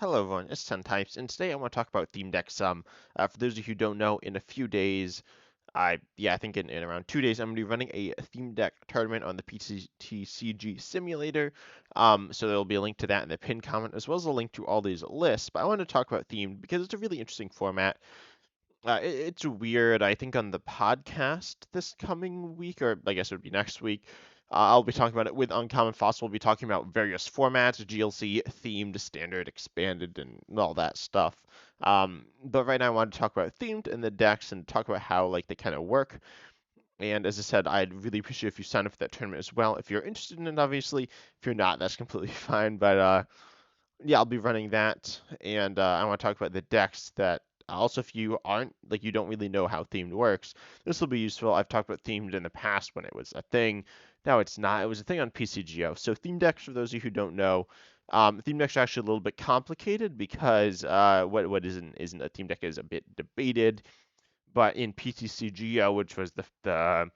Hello everyone, it's 10 Types, and today I want to talk about theme decks. For those of you who don't know, in a few days, I think in around 2 days, I'm going to be running a theme deck tournament on the PTCG simulator. So there'll be a link to that in the pinned comment, as well as a link to all these lists. But I want to talk about themed because it's a really interesting format. It's weird. I think on the podcast this coming week, or I guess it would be next week, I'll be talking about it with Uncommon Fossil. We'll be talking about various formats, GLC, themed, standard, expanded, and all that stuff. But right now I want to talk about themed and the decks and talk about how like they kind of work. And as I said, I'd really appreciate if you sign up for that tournament as well. If you're interested in it, obviously. If you're not, that's completely fine. But yeah, I'll be running that, and I want to talk about the decks that. Also, if you aren't like you don't really know how themed works, this will be useful. I've talked about themed in the past when it was a thing. Now it's not. It was a thing on PCGO. So theme decks, for those of you who don't know, theme decks are actually a little bit complicated because what isn't a theme deck is a bit debated. But in PTCGO, which was the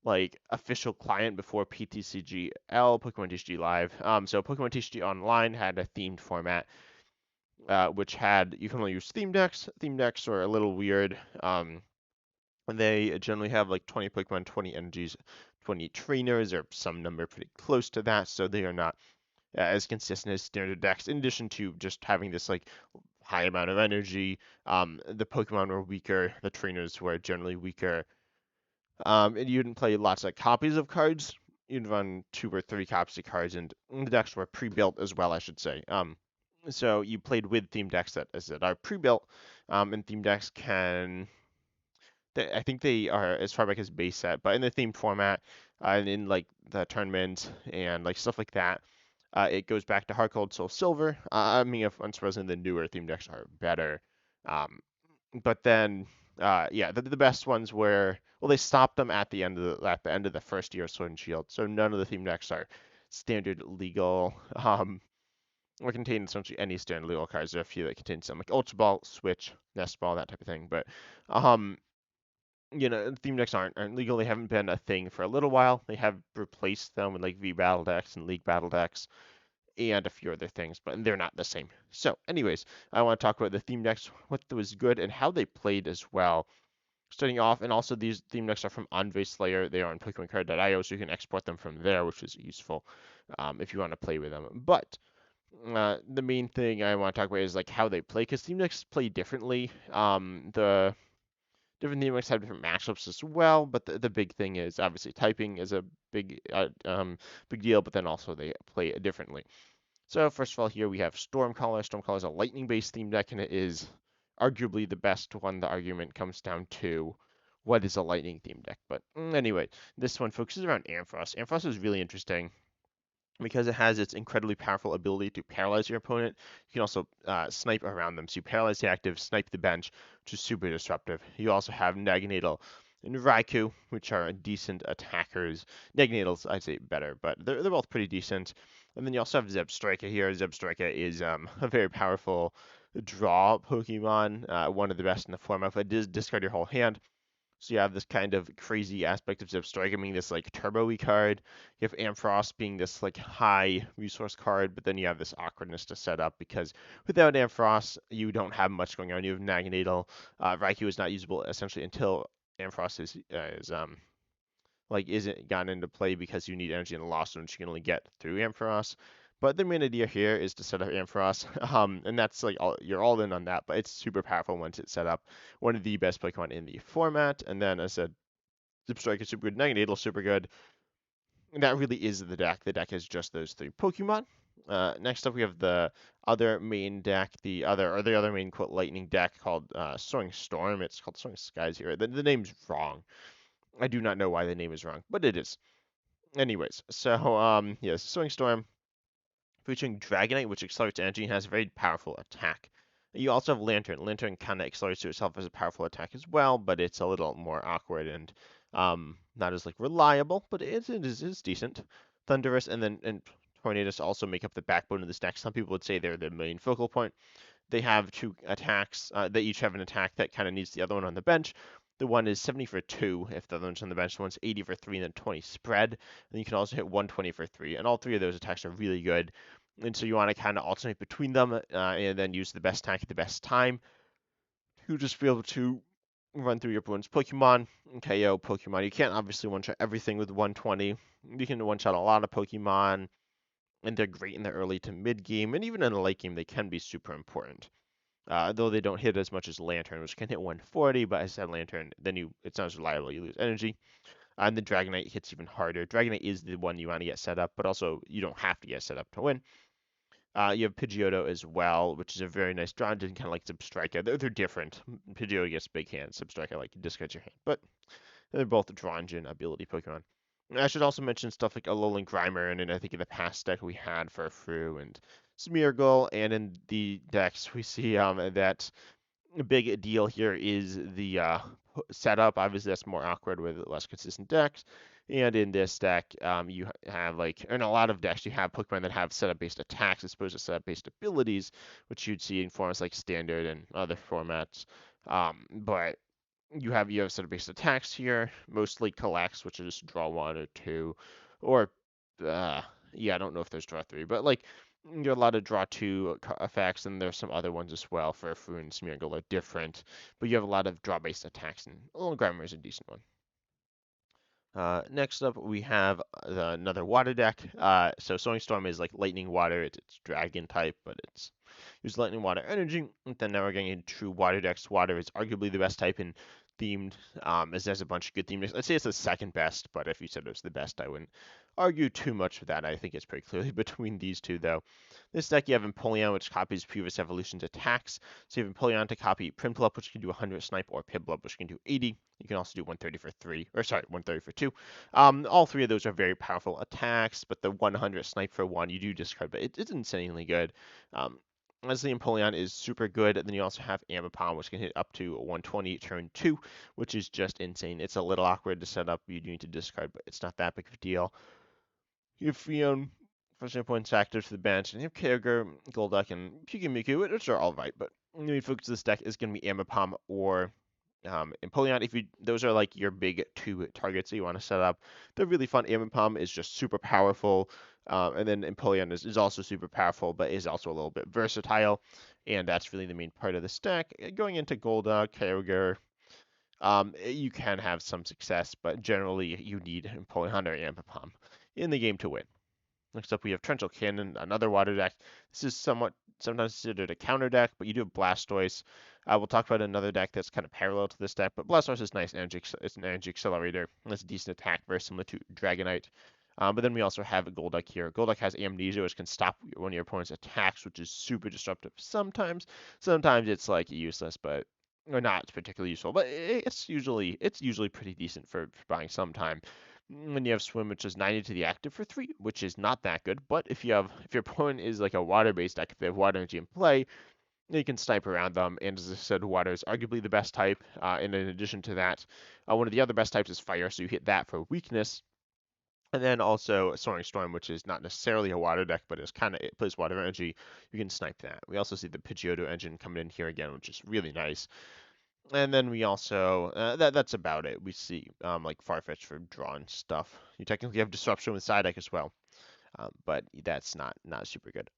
like official client before PTCGL, Pokemon TCG Live. So Pokemon TCG Online had a themed format, which had you can only use theme decks. Theme decks are a little weird. And they generally have like 20 Pokemon, 20 energies, 20 trainers, or some number pretty close to that. So they are not as consistent as standard decks. In addition to just having this like high amount of energy, the Pokemon were weaker. The trainers were generally weaker. And you didn't play lots of copies of cards. You'd run 2 or 3 copies of cards, and the decks were pre-built as well, I should say. So you played with theme decks that are pre-built, and theme decks can. I think they are as far back as base set, but in the theme format, and in like the tournament and like stuff like that, it goes back to Heart Gold, Soul Silver. I mean, if unsurprisingly, the newer theme decks are better. Um, but then yeah, the best ones were well, they stopped them at the end of the first year of Sword and Shield, so none of the theme decks are standard legal, or contain essentially any standard legal cards. There are a few that contain some like Ultra Ball, Switch, Nest Ball, that type of thing. But um, theme decks aren't legal. They haven't been a thing for a little while. They have replaced them with like V Battle decks and League Battle decks and a few other things, but they're not the same. So, anyways, I want to talk about the theme decks, what was good, and how they played as well. Starting off, and also these theme decks are from Envoy Slayer. They are on PokemonCard.io, so you can export them from there, which is useful if you want to play with them. But the main thing I want to talk about is like how they play, because theme decks play differently. The different theme decks have different matchups as well, but the big thing is obviously typing is a big deal, but then also they play it differently. So first of all, here we have Stormcaller. Stormcaller is a lightning-based theme deck, and it is arguably the best one. The argument comes down to what is a lightning theme deck. But anyway, this one focuses around Ampharos. Ampharos is really interesting because it has its incredibly powerful ability to paralyze your opponent. You can also snipe around them. So you paralyze the active, snipe the bench, which is super disruptive. You also have Naganadel and Raikou, which are decent attackers. Naganadel's, I'd say, better, but they're both pretty decent. And then you also have Zebstrika here. Zebstrika is a very powerful draw Pokemon, one of the best in the format. But it does discard your whole hand. So you have this kind of crazy aspect of Zebstrika being this like turbo-y card. You have Ampharos being this like high resource card, but then you have this awkwardness to set up because without Ampharos, you don't have much going on. You have Naganadel. Raikou is not usable essentially until Ampharos is like isn't gotten into play because you need energy in the lost zone, which you can only get through Ampharos. But the main idea here is to set up Ampharos, and that's like you're all in on that. But it's super powerful once it's set up. One of the best Pokemon in the format. And then as I said, Zipstrike is super good, Naganadel super good. And that really is the deck. The deck has just those 3 Pokemon. Next up, we have the other main deck, the other main quote lightning deck called Soaring Storm. It's called Soaring Skies here. The name's wrong. I do not know why the name is wrong, but it is. Anyways, so yes, Soaring Storm featuring Dragonite, which accelerates energy and has a very powerful attack. You also have Lantern. Lantern kind of accelerates to itself as a powerful attack as well, but it's a little more awkward and not as like reliable, but it is decent. Thunderous and Tornadus also make up the backbone of this deck. Some people would say they're the main focal point. They have 2 attacks. They each have an attack that kind of needs the other one on the bench. The one is 70 for 2 if the other one's on the bench. The one's 80 for 3 and then 20 spread. And you can also hit 120 for 3. And all 3 of those attacks are really good. And so you want to kind of alternate between them and then use the best tank at the best time to just be able to run through your opponent's Pokemon and KO Pokemon. You can't obviously one-shot everything with 120. You can one-shot a lot of Pokemon, and they're great in the early to mid game, and even in the late game, they can be super important. Though they don't hit as much as Lantern, which can hit 140, but as I said, Lantern, then it's not as reliable, you lose energy. And the Dragonite hits even harder. Dragonite is the one you want to get set up, but also you don't have to get set up to win. You have Pidgeotto as well, which is a very nice draw engine, kind of like Substrika. They're different. Pidgeotto gets big hands. Substrika like discards your hand, but they're both draw engine ability Pokemon. I should also mention stuff like Alolan Grimer, and I think in the past deck we had Furfrou and Smeargle, and in the decks we see that a big deal here is the setup. Obviously, that's more awkward with less consistent decks. And in this deck, you have like, in a lot of decks, you have Pokemon that have setup-based attacks as opposed to setup-based abilities, which you'd see in formats like Standard and other formats. But you have setup-based attacks here, mostly collects, which is draw one or two, or yeah, I don't know if there's draw three, but like there are a lot of draw two effects, and there's some other ones as well. For Fu and Smeargle are different, but you have a lot of draw-based attacks, and Grammar is a decent one. Next up, we have another water deck. So Sowing Storm is like lightning water. It's dragon type, but it's use lightning water energy. And then now we're getting into true water decks. Water is arguably the best type in themed, as there's a bunch of good themed decks. I'd say it's the second best, but if you said it was the best, I wouldn't argue too much with that. I think it's pretty clearly between these two, though. This deck, you have Empoleon, which copies previous evolution's attacks. So you have Empoleon to copy Prinplup, which can do 100 snipe, or Piplup, which can do 80. You can also do 130 for 3, or sorry, 130 for 2. All three of those are very powerful attacks, but the 100 snipe for 1, you do discard, but it's insanely good. Leslie Empoleon is super good. And then you also have Ambipom, which can hit up to 120 turn 2, which is just insane. It's a little awkward to set up. You do need to discard, but it's not that big of a deal. You have Fion, first points factors to the bench, and you have Kyogre, Golduck, and Pukimiku, which are all right, but the main focus of this deck is going to be Ambipom or Empoleon. Those are like your big two targets that you want to set up. They're really fun. Ambipom is just super powerful, and then Empoleon is also super powerful, but is also a little bit versatile, and that's really the main part of the deck. Going into Golduck, Kyogre, you can have some success, but generally you need Empoleon or Ambipom in the game to win. Next up, we have Torrential Cannon, another water deck. This is somewhat sometimes considered a counter deck, but you do have Blastoise. We'll talk about another deck that's kind of parallel to this deck, but Blastoise is nice. It's an energy accelerator. It's a decent attack, very similar to Dragonite. But then we also have a Golduck here. Golduck has Amnesia, which can stop one of your opponent's attacks, which is super disruptive sometimes. Sometimes it's like useless, but or not particularly useful. But it's usually pretty decent for buying some time. Then you have Swim, which is 90 to the active for 3, which is not that good. But if your opponent is like a water-based deck, if they have water energy in play, you can snipe around them. And as I said, water is arguably the best type. And in addition to that, one of the other best types is fire, so you hit that for weakness. And then also Soaring Storm, which is not necessarily a water deck, but it plays water energy. You can snipe that. We also see the Pidgeotto engine coming in here again, which is really nice. And then we also that's about it. We see like Farfetch for drawing stuff. You technically have Disruption with Psyduck as well, but that's not super good.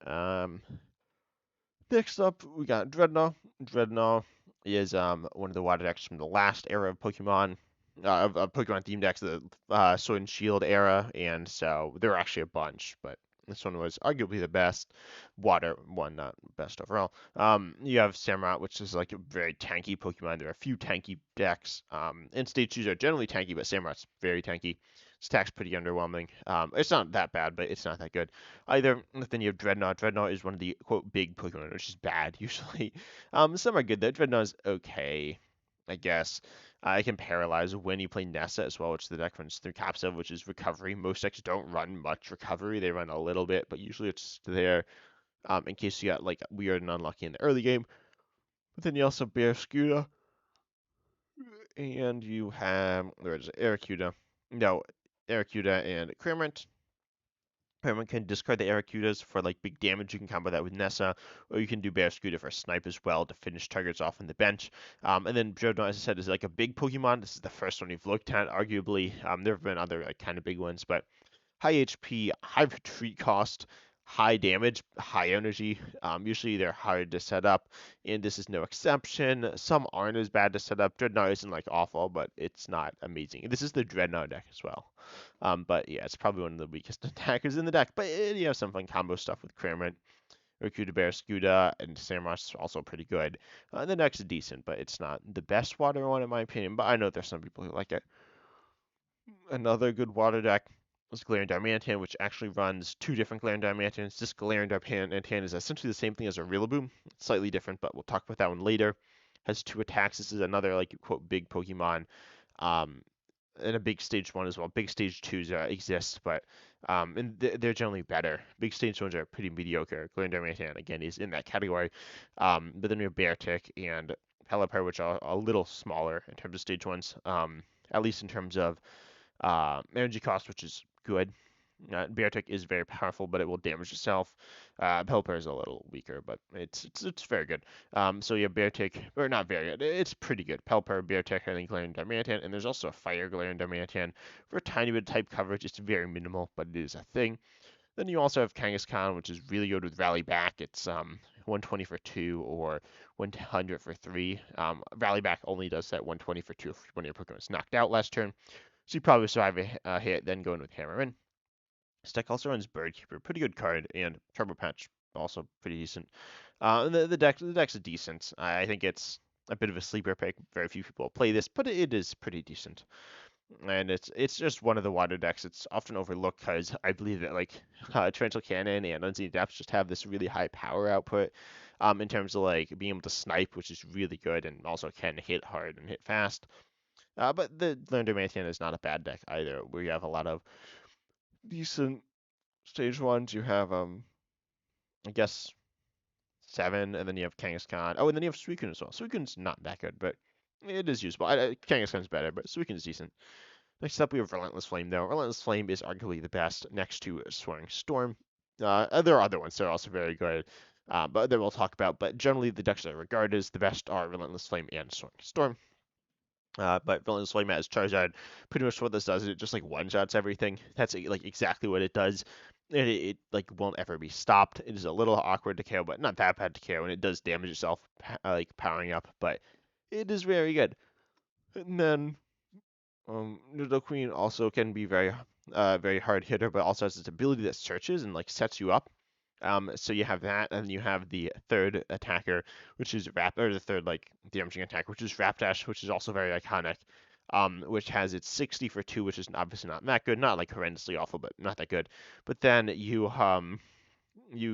Next up, we got Dreadnought. Dreadnought is one of the water decks from the last era of Pokemon, of Pokemon theme decks, the Sword and Shield era, and so there were actually a bunch, but this one was arguably the best water one, not best overall. You have Samurott, which is like a very tanky Pokemon. There are a few tanky decks. And Stage 2s are generally tanky, but Samurott's very tanky. Its attack's pretty underwhelming. It's not that bad, but it's not that good either. Then you have Dreadnought. Dreadnought is one of the quote big Pokemon, which is bad usually. Some are good though. Dreadnought's okay, I guess. It can paralyze when you play Nessa as well, which the deck runs through Capsule, which is recovery. Most decks don't run much recovery; they run a little bit, but usually it's there in case you got like weird and unlucky in the early game. But then you also have Barraskewda, and you have there's Arrokuda. No, Arrokuda and Cramorant. Cramorant can discard the Arrokudas for like big damage. You can combo that with Nessa, or you can do Barraskewda for Snipe as well to finish targets off on the bench. And then Dreadnought, as I said, is like a big Pokemon. This is the first one you've looked at, arguably. There have been other like kind of big ones, but high HP, high retreat cost, high damage, high energy. Usually they're hard to set up, and this is no exception. Some aren't as bad to set up. Dreadnought isn't like awful, but it's not amazing. This is the Dreadnought deck as well. But yeah, it's probably one of the weakest attackers in the deck. But you have some fun combo stuff with Cramorant, Urkuda Bear, Scuda, and Samurot's also pretty good. The deck's decent, but it's not the best water one in my opinion. But I know there's some people who like it. Another good water deck is Galarian Diamantan, which actually runs two different Galarian Diamantans. This Galarian Diamantan is essentially the same thing as a Rillaboom, slightly different, but we'll talk about that one later. Has two attacks. This is another like quote big Pokemon, um, and a big stage one as well. Big stage twos exist, but and they're generally better. Big stage ones are pretty mediocre. Galarian Diamantan again is in that category, but then we have Beartic and Pelipper, which are a little smaller in terms of stage ones, at least in terms of energy cost, which is good. Beartic is very powerful, but it will damage itself. Pelipper is a little weaker, but it's very good. So yeah, Beartic, or not very good. It's pretty good. Pelipper, Beartic, I think Galarian Diamantan, and there's also a Fire Galarian Diamantan for a tiny bit of type coverage. It's very minimal, but it is a thing. Then you also have Kangaskhan, which is really good with Rally Back. It's 120 for 2 or 100 for 3. Rally Back only does that 120 for 2 if one of your Pokemon is knocked out last turn. So you probably survive a hit, then go in with Hammer In. This deck also runs Birdkeeper, pretty good card, and Turbo Patch, also pretty decent. The deck's decent. I think it's a bit of a sleeper pick. Very few people play this, but it is pretty decent. And it's just one of the water decks. It's often overlooked because I believe that like Torrential Cannon and Unseen Depths just have this really high power output. In terms of like being able to snipe, which is really good, and also can hit hard and hit fast. But the Landermathian is not a bad deck either. We have a lot of decent stage ones. You have I guess 7, and then you have Kangaskhan. Oh, and then you have Suicune as well. Suicune's not that good, but it is usable. Kangaskhan's better, but Suicune's decent. Next up, we have Relentless Flame, though. Relentless Flame is arguably the best next to Soaring Storm. There are other ones that are also very good, but that we'll talk about. But generally, the decks that I regard as the best are Relentless Flame and Soaring Storm. But Relentless Flame as Charizard, pretty much what this does is it just like one-shots everything. That's like exactly what it does. It like won't ever be stopped. It is a little awkward to KO, but not that bad to KO, and it does damage itself like powering up, but it is very good. And then Nidoqueen also can be very hard hitter, but also has this ability that searches and like sets you up. So you have that, and you have the third attacker, which is or the third like damaging attacker, which is Rapdash, which is also very iconic. Which has its 60 for 2, which is obviously not that good, not like horrendously awful, but not that good. But then you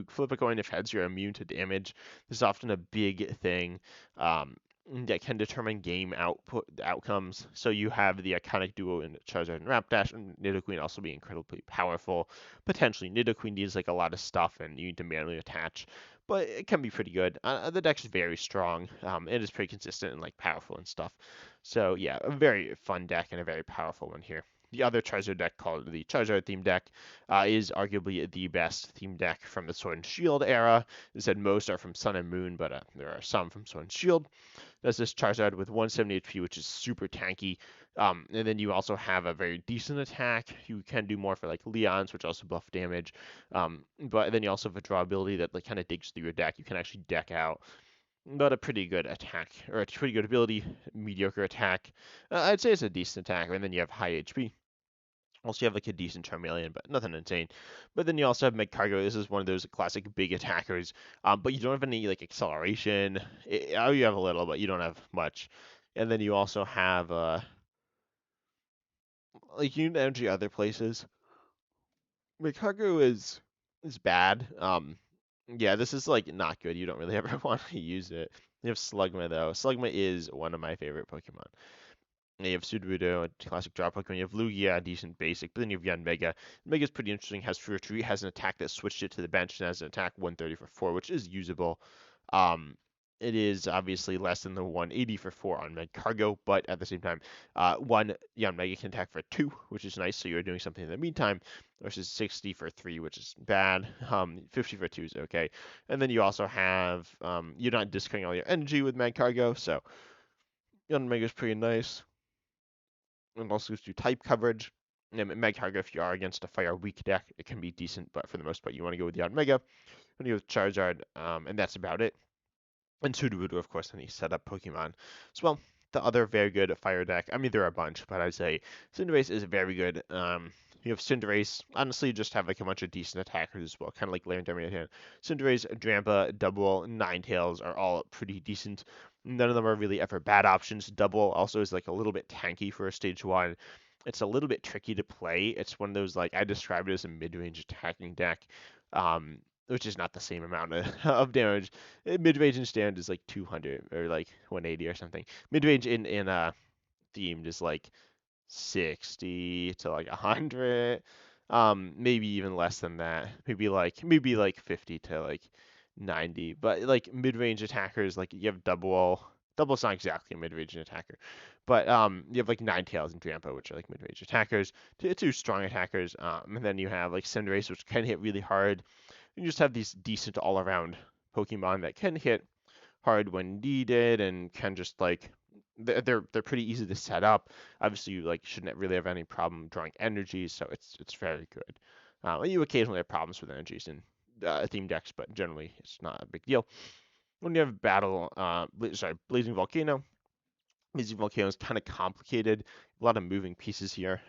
flip a coin if heads, you're immune to damage. This is often a big thing. That can determine game outcomes. So you have the iconic duo in Charizard and Rapdash, and Nidoqueen also being incredibly powerful. Potentially, Nidoqueen needs like a lot of stuff, and you need to manually attach, but it can be pretty good. The deck's very strong. It is pretty consistent and like powerful and stuff. So yeah, a very fun deck and a very powerful one here. The other Charizard deck, called the Charizard theme deck, is arguably the best theme deck from the Sword and Shield era. As said, most are from Sun and Moon, but there are some from Sword and Shield. That's this Charizard with 170 HP, which is super tanky. And then you also have a very decent attack. You can do more for like Leons, which also buff damage. But then you also have a draw ability that like kind of digs through your deck. You can actually deck out, but a pretty good attack, or a pretty good ability, mediocre attack. I'd say it's a decent attack, and then you have high HP. Also, you have like a decent Charmeleon, but nothing insane. But then you also have Magcargo. This is one of those classic big attackers, but you don't have any like acceleration. You have a little, but you don't have much. And then you also have like you can energy other places. Magcargo is bad. Yeah, this is like not good. You don't really ever want to use it. You have Slugma though. Slugma is one of my favorite Pokemon. You have Sudowoodo, a classic drop Pokemon. You have Lugia, a decent basic. But then you have Yanmega. Mega's pretty interesting. Has Free Retreat. Has an attack that switched it to the bench and has an attack 130 for 4, which is usable. Um, it is obviously less than the 180 for 4 on Magcargo, but at the same time, one Yanmega can attack for 2, which is nice. So you're doing something in the meantime, versus 60 for 3, which is bad. 50 for 2 is okay. And then you also have you're not discarding all your energy with Magcargo, so Yanmega is pretty nice. And also gives you type coverage. Meg Cargo, if you are against a fire weak deck, it can be decent, but for the most part, you want to go with the odd Mega. And you have Charizard, and that's about it. And Sudowoodo, of course, any setup Pokemon as well. The other very good fire deck, I mean, there are a bunch, but I'd say Cinderace is very good. You have Cinderace, honestly, just have like a bunch of decent attackers as well, kind of like Laren Darmanitan. Cinderace, Drampa, Double, Ninetales are all pretty decent. None of them are really ever bad options. Double also is like a little bit tanky for a stage one. It's a little bit tricky to play. It's one of those, like, I describe it as a mid-range attacking deck, um, which is not the same amount of damage. Mid-range in stand is like 200 or like 180 or something. Mid-range in themed is like 60 to like 100, maybe even less than that. Maybe like 50 to like 90. But like mid-range attackers, like you have double. Double's not exactly a mid-range attacker, but you have like Ninetales and Drampa, which are like mid-range attackers, two strong attackers. And then you have like Cinderace, which can hit really hard. You just have these decent all-around Pokemon that can hit hard when needed and can just like they're pretty easy to set up. Obviously, you like shouldn't really have any problem drawing energies, so it's very good. You occasionally have problems with energies in theme decks, but generally it's not a big deal. When you have Blazing Volcano. Blazing Volcano is kind of complicated. A lot of moving pieces here.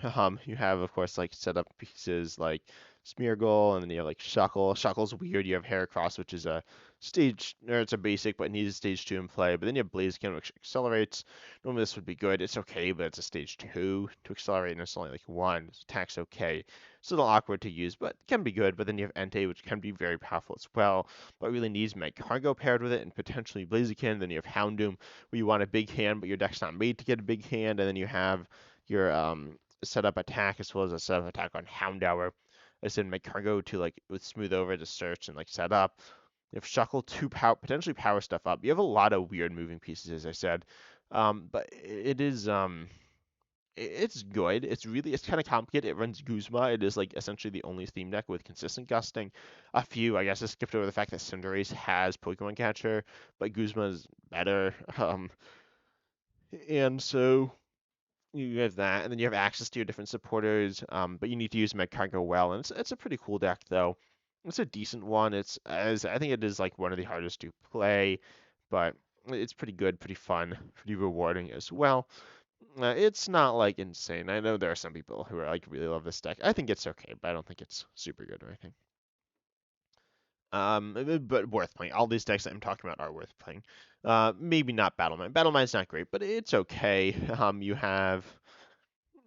You have, of course, like setup pieces like Smeargle, and then you have like Shuckle. Shuckle's weird. You have Heracross, which is a stage, or it's a basic, but needs a stage two in play. But then you have Blaziken, which accelerates. Normally this would be good. It's okay, but it's a stage two to accelerate, and it's only like one. So attack's okay. It's a little awkward to use, but can be good. But then you have Entei, which can be very powerful as well, but really needs Magcargo paired with it, and potentially Blaziken. Then you have Houndoom, where you want a big hand, but your deck's not made to get a big hand, and then you have your setup attack as well as a setup attack on Houndour. I said make cargo to like with smooth over to search and like set up. You have Shuckle to potentially power stuff up. You have a lot of weird moving pieces, as I said, but it is it's good. It's kind of complicated. It runs Guzma. It is like essentially the only theme deck with consistent gusting. A few, I guess, I skipped over the fact that Cinderace has Pokemon Catcher, but Guzma is better. And so you have that, and then you have access to your different supporters, but you need to use Magcargo well, and it's a pretty cool deck though. It's a decent one. It's as I think it is like one of the hardest to play, but it's pretty good, pretty fun, pretty rewarding as well. It's not like insane. I know there are some people who are like really love this deck. I think it's okay, but I don't think it's super good or anything. But worth playing. All these decks that I'm talking about are worth playing. Maybe not Battle Battlemind's not great, but it's okay. You have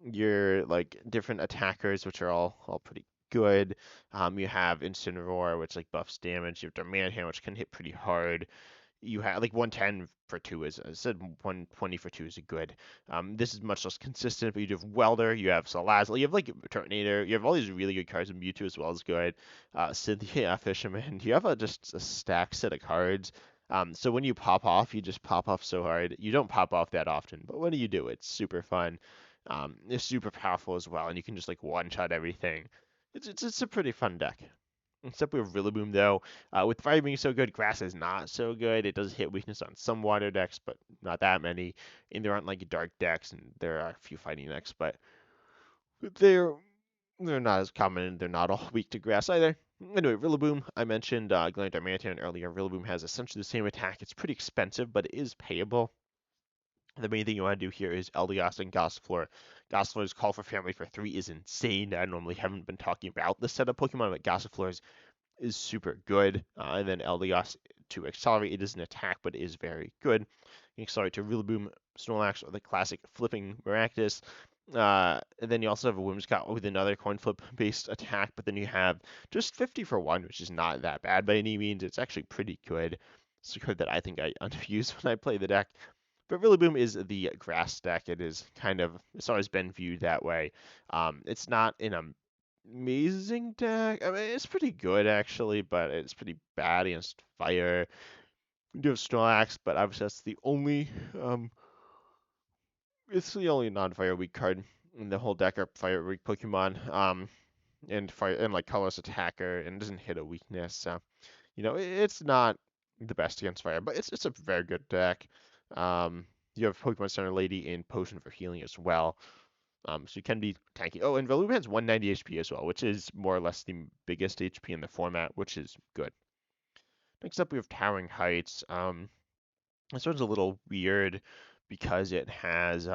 your like different attackers, which are all pretty good. You have Incineroar, which like buffs damage. You have Darmanitan, which can hit pretty hard. You have like 110 for two is, I said 120 for two is a good. This is much less consistent, but you have Welder, you have Salazzle, you have like Turtonator, you have all these really good cards, and Mewtwo as well as good. Cynthia, Fisherman, you have just a stack set of cards. So when you pop off, you just pop off so hard. You don't pop off that often, but when you do, it's super fun. It's super powerful as well, and you can just like one shot everything. It's a pretty fun deck. Except with Rillaboom, though, with Fire being so good, Grass is not so good. It does hit weakness on some water decks, but not that many. And there aren't like dark decks, and there are a few fighting decks, but they're they're not as common, and they're not all weak to Grass either. Anyway, Rillaboom, I mentioned Glen Darmanitan earlier. Rillaboom has essentially the same attack. It's pretty expensive, but it is payable. The main thing you want to do here is Eldegoss and Gossifleur. Gossifleur's Call for Family for 3 is insane. I normally haven't been talking about the setup Pokemon, but Gossifleur is super good. And then Eldegoss to accelerate, it is an attack, but it is very good. You can accelerate to Rillaboom, Snorlax, or the classic flipping Maractus. And then you also have a Whimsicott with another coin flip based attack, but then you have just 50 for 1, which is not that bad by any means. It's actually pretty good. It's a card that I think I underuse when I play the deck. But Rillaboom is the grass deck. It is kind of, it's always been viewed that way. It's not an amazing deck. I mean, it's pretty good actually, but it's pretty bad against fire. We do have Snorlax, but obviously that's the only it's the only non-fire weak card in the whole deck are fire weak Pokemon. And fire and like colorless attacker and doesn't hit a weakness. So it's not the best against fire, but it's a very good deck. You have Pokemon Center Lady and Potion for Healing as well. So it can be tanky. Oh, and Velu has 190 HP as well, which is more or less the biggest HP in the format, which is good. Next up, we have Towering Heights. This one's a little weird because it has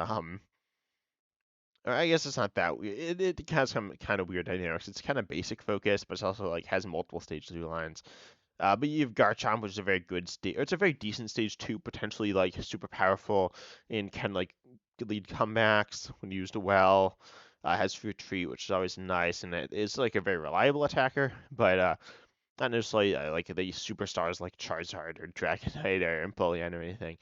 or I guess it's not that weird. It has some kind of weird dynamics. It's kind of basic focus, but it's also like has multiple stage 2 lines. But you have Garchomp, which is a very good stage. It's a very decent stage 2, potentially like super powerful and can like lead comebacks when used well. Has Fruit Tree, which is always nice, and it is like a very reliable attacker. But not necessarily like the superstars like Charizard or Dragonite or Empoleon or anything.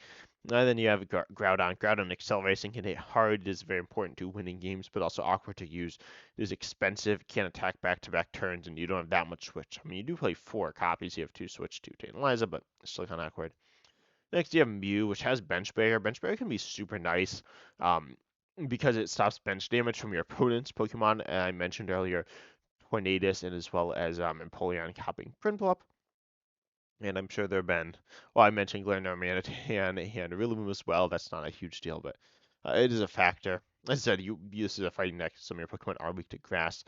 And then you have Groudon. Groudon accelerates and can hit hard. It is very important to winning games, but also awkward to use. It is expensive, can't attack back-to-back turns, and you don't have that much switch. I mean, you do play 4 copies. You have 2 switch, 2 Tantalizer, but it's still kind of awkward. Next, you have Mew, which has Bench Barrier. Bench Barrier can be super nice because it stops bench damage from your opponent's Pokemon. I mentioned earlier Tornadus and as well as Empoleon copying Prinplup. And I'm sure there have been, well, I mentioned Glenor Manatan and Rillaboom as well. That's not a huge deal, but it is a factor. As I said, this is a fighting deck. Some of your Pokemon are weak to grass.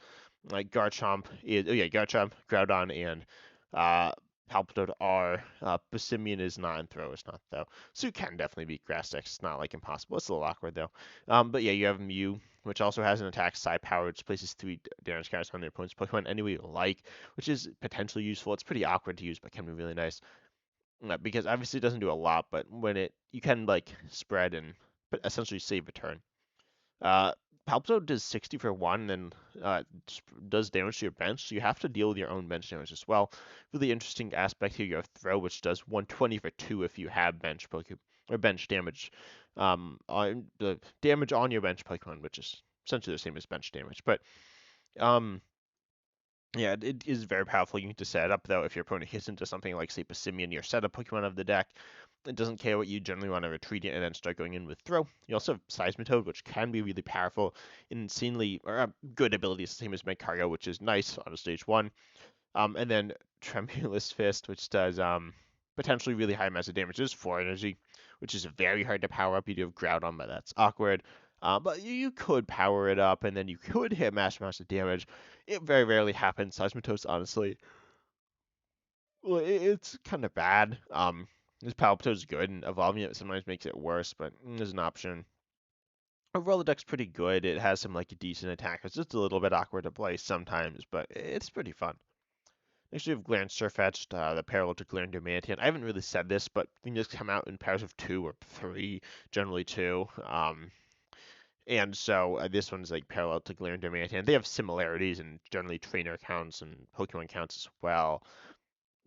Like Garchomp is, oh yeah, Garchomp, Groudon, and uh, Palpitoad are. Passimian is not, and Throw is not, though. So you can definitely beat grass decks. It's not like impossible. It's a little awkward, though. But yeah, you have Mew, which also has an attack Psi power, which places 3 damage counters on their opponent's Pokemon any way you like, which is potentially useful. It's pretty awkward to use, but can be really nice. Because obviously it doesn't do a lot, but when you can like spread and essentially save a turn. Uh, Palpito does 60 for 1 and does damage to your bench, so you have to deal with your own bench damage as well. Really interesting aspect here, you have Throw, which does 120 for 2 if you have bench Pokemon, or bench damage. On the damage on your bench Pokemon, which is essentially the same as bench damage. But um, yeah, it is very powerful. You need to set it up, though, if your opponent hits into something like, say, Passimian, your setup Pokemon of the deck. It doesn't care what you generally want to retreat it and then start going in with Throw. You also have Seismitoad, which can be really powerful, insanely, or good abilities, the same as Magcargo, which is nice on a stage 1. And then Tremulous Fist, which does potentially really high amounts of damage. It is 4 energy, which is very hard to power up. You do have Groudon, but that's awkward. But you could power it up, and then you could hit mass amounts of damage. It very rarely happens. Seismitoad's honestly, well, it's kind of bad. This Palpitoad's good, and evolving it sometimes makes it worse, but there's an option. Overall, the deck's pretty good. It has some like decent attack. It's just a little bit awkward to play sometimes, but it's pretty fun. Next, we have Gland Surfetched, the parallel to Gland Mantian. I haven't really said this, but things come out in pairs of 2 or 3, generally 2. And so this one's like parallel to Gland Mantian. They have similarities in generally trainer counts and Pokemon counts as well.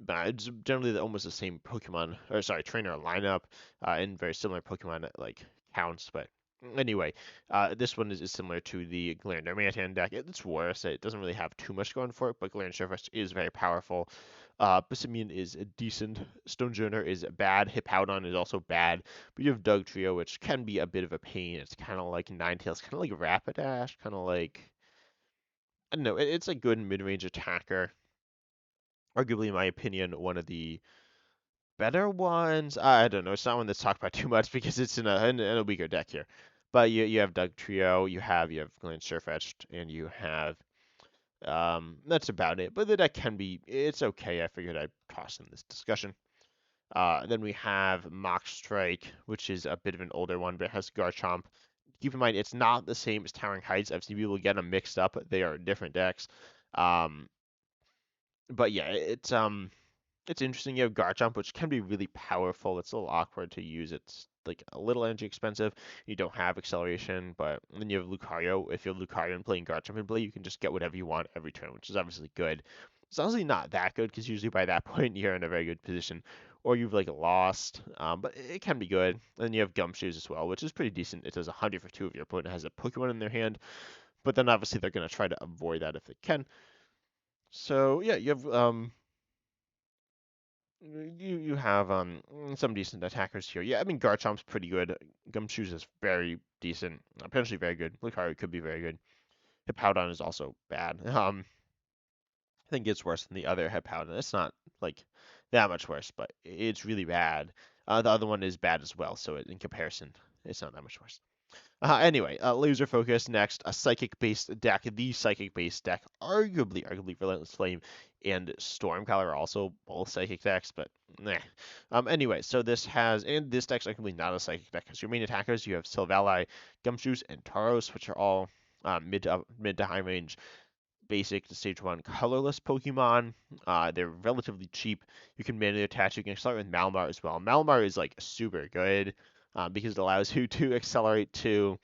But it's generally almost the same Pokemon, or sorry, trainer lineup, and very similar Pokemon like counts. But anyway, this one is similar to the Glander Mantan deck. It's worse. It doesn't really have too much going for it, but Glander Surface is very powerful. Passimian is decent. Stonjourner is bad. Hippowdon is also bad. But you have Doug Trio, which can be a bit of a pain. It's kind of like Ninetales, kind of like Rapidash, kind of like, I don't know. It's a good mid-range attacker. Arguably, in my opinion, one of the better ones. I don't know. It's not one that's talked about too much because it's in a weaker deck here. But you have Doug Trio, you have Glen Surfetched, and you have that's about it. But the deck it's okay. I figured I'd toss in this discussion. Then we have Mock Strike, which is a bit of an older one, but it has Garchomp. Keep in mind, it's not the same as Towering Heights. I've seen people get them mixed up. They are different decks. Um, but yeah, it's interesting. You have Garchomp, which can be really powerful. It's a little awkward to use. It's like a little energy expensive. You don't have acceleration, but then you have Lucario. If you have Lucario and playing Garchomp in play, you can just get whatever you want every turn, which is obviously good. It's honestly not that good because usually by that point you're in a very good position, or you've like lost. But it can be good. And then you have Gumshoes as well, which is pretty decent. It does 100 for 2 if your opponent has a Pokemon in their hand, but then obviously they're going to try to avoid that if they can. So yeah, you have you have some decent attackers here. Yeah, I mean Garchomp's pretty good. Gumshoes is very decent, potentially very good. Lucario could be very good. Hippowdon is also bad. I think it's worse than the other Hippowdon. It's not like that much worse, but it's really bad. The other one is bad as well, so in comparison, it's not that much worse. Anyway, laser focus next, a psychic based deck. The psychic based deck, arguably Relentless Flame and Stormcaller are also both psychic decks, but nah. Anyway, so this deck's arguably not a psychic deck because your main attackers you have Sylvali, Gumshoes, and Tauros, which are all mid to high range basic to stage one colorless Pokemon. They're relatively cheap. You can manually attach. You can accelerate with Malamar as well. Malamar is like super good because it allows you to accelerate to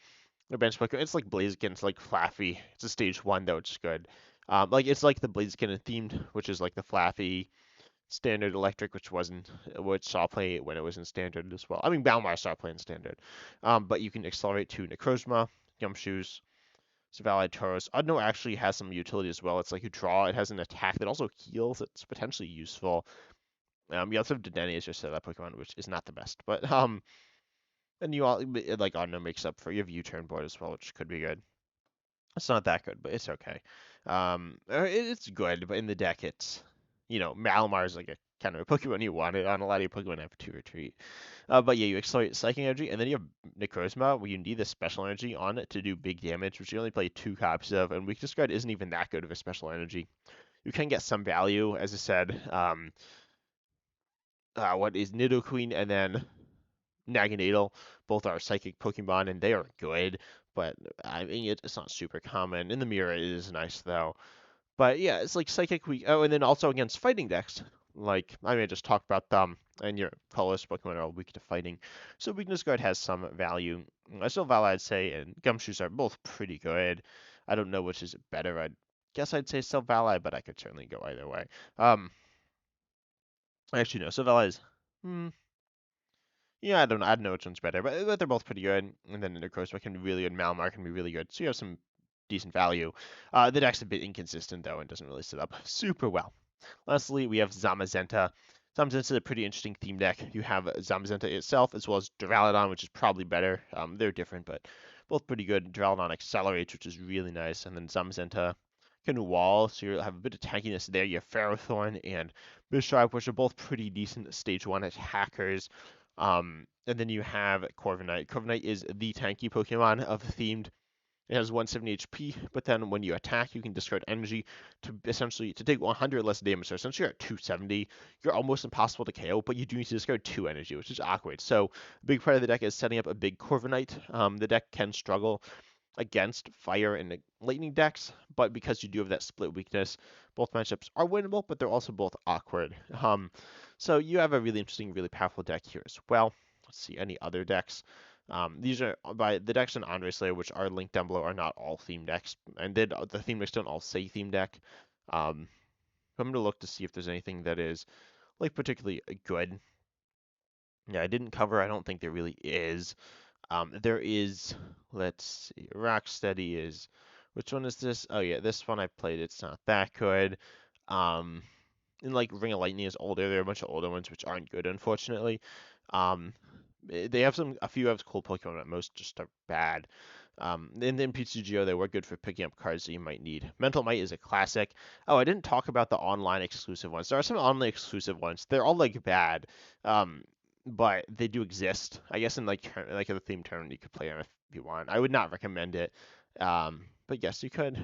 a bench Pokemon. It's like Blaziken. It's like Flaffy. It's a stage one though, which is good. Like it's like the Blaziken themed, which is like the Flaffy standard electric, which saw play when it was in standard as well. I mean, Malamar saw play in standard. But you can accelerate to Necrozma, Gumshoes, Valid Tauros. Udno actually has some utility as well. It's like you draw, it has an attack that also heals. It's potentially useful. You also have Dedenne as your setup Pokemon, which is not the best. But and you all like Udno makes up for your U-turn board as well, which could be good. It's not that good, but it's okay. It's good, but in the deck, Malamar is like a kind of a Pokemon you want it on. A lot of your Pokemon have 2 retreat. But yeah, you accelerate Psychic Energy, and then you have Necrozma, where you need the Special Energy on it to do big damage, which you only play 2 copies of, and Weakness Guard isn't even that good of a Special Energy. You can get some value, as I said. What is Nidoqueen and then Naganadel, both are Psychic Pokemon, and they are good, but I mean, it's not super common. In the mirror, it is nice, though. But yeah, it's like Psychic weak. Oh, and then also against fighting decks. Like, I mean, just talk about them, and your colorless Pokemon are all weak to fighting. So Weakness Guard has some value. I still valid, I'd say, and Gumshoes are both pretty good. I don't know which is better. I guess I'd say still valid, but I could certainly go either way. Actually, no. So valid is, hmm, yeah, I don't know which one's better, but they're both pretty good. And then Necrozma can be really good. Malamar can be really good. So you have some decent value. The deck's a bit inconsistent though and doesn't really set up super well. Lastly, we have Zamazenta. Zamazenta is a pretty interesting theme deck. You have Zamazenta itself as well as Duraludon, which is probably better. They're different, but both pretty good. Duraludon accelerates, which is really nice, and then Zamazenta can wall, so you have a bit of tankiness there. You have Ferrothorn and Bisharp, which are both pretty decent stage one attackers. And then you have Corviknight. Corviknight is the tanky Pokemon of the themed. It has 170 HP, but then when you attack, you can discard energy to essentially to take 100 less damage. So essentially, you're at 270. You're almost impossible to KO, but you do need to discard 2 energy, which is awkward. So a big part of the deck is setting up a big Corviknight. The deck can struggle against fire and lightning decks, but because you do have that split weakness, both matchups are winnable, but they're also both awkward. So you have a really interesting, really powerful deck here as well. Let's see any other decks. These are by the decks in Andre Slayer, which are linked down below, are not all theme decks, and the theme decks don't all say theme deck. I'm gonna look to see if there's anything that is like particularly good. Yeah, I didn't cover. I don't think there really is. There is, let's see, Rocksteady is, which one is this? Oh yeah, this one I played. It's not that good. Um, and like Ring of Lightning is older. There are a bunch of older ones which aren't good, unfortunately. Um, they have a few have cool Pokemon, but most just are bad. And then PCGO, they were good for picking up cards that you might need. Mental Might is a classic. Oh, I didn't talk about the online exclusive ones. There are some online exclusive ones. They're all like bad, um, but they do exist. I guess in like a theme tournament, you could play them if you want. I would not recommend it, but yes, you could.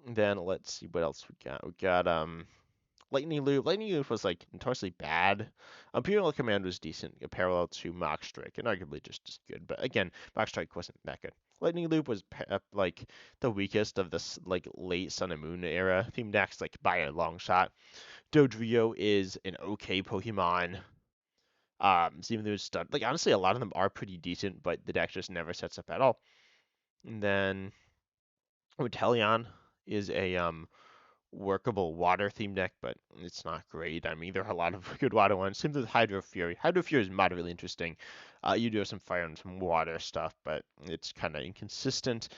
Then let's see what else we got. We got Lightning Loop. Lightning Loop was like notoriously bad. Imperial Command was decent, parallel to Mach Strike, and arguably just as good. But again, Mach Strike wasn't that good. Lightning Loop was like the weakest of this like late Sun and Moon era theme decks, like by a long shot. Dodrio is an okay Pokemon. Even though it's done, like honestly, a lot of them are pretty decent, but the deck just never sets up at all. And then Rotelion is a workable water theme deck, but it's not great. I mean, there are a lot of good water ones. Same with Hydro Fury. Hydro Fury is moderately interesting. You do have some fire and some water stuff, but it's kind of inconsistent,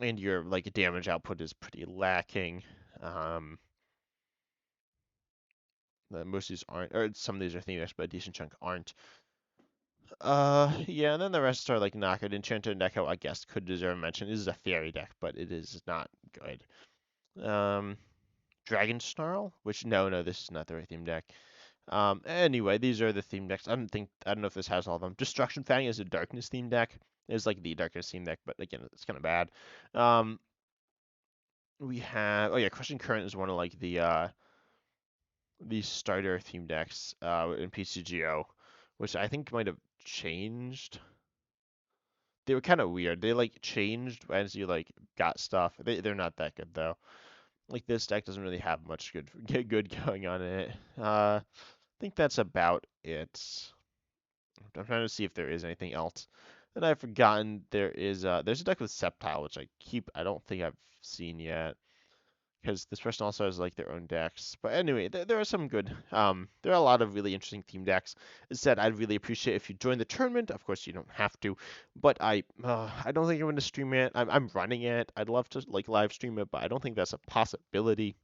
and your like damage output is pretty lacking. Most of these aren't, or some of these are theme decks, but a decent chunk aren't. Yeah, and then the rest are like knockout. Enchanted and Echo, I guess, could deserve mention. This is a fairy deck, but it is not good. Dragon Snarl, which no, this is not the right theme deck. Anyway, these are the theme decks. I don't know if this has all of them. Destruction Fang is a Darkness theme deck. It's like the Darkness theme deck, but again, it's kind of bad. Um, we have, oh yeah, Crushing Current is one of like the starter theme decks in PCGO, which I think might have changed. They were kind of weird. They like changed as you like got stuff. They're not that good though. Like this deck doesn't really have much good going on in it. I think that's about it. I'm trying to see if there is anything else that I've forgotten. There's a deck with Sceptile, which I don't think I've seen yet because this person also has like their own decks. But anyway, there are some good. There are a lot of really interesting team decks. As said, I'd really appreciate if you join the tournament. Of course, you don't have to, but I don't think I'm going to stream it. I'm running it. I'd love to like live stream it, but I don't think that's a possibility.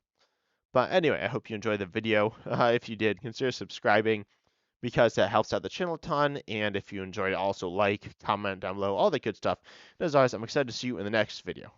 But anyway, I hope you enjoyed the video. If you did, consider subscribing because that helps out the channel a ton. And if you enjoyed it, also like, comment down below, all that good stuff. And as always, I'm excited to see you in the next video.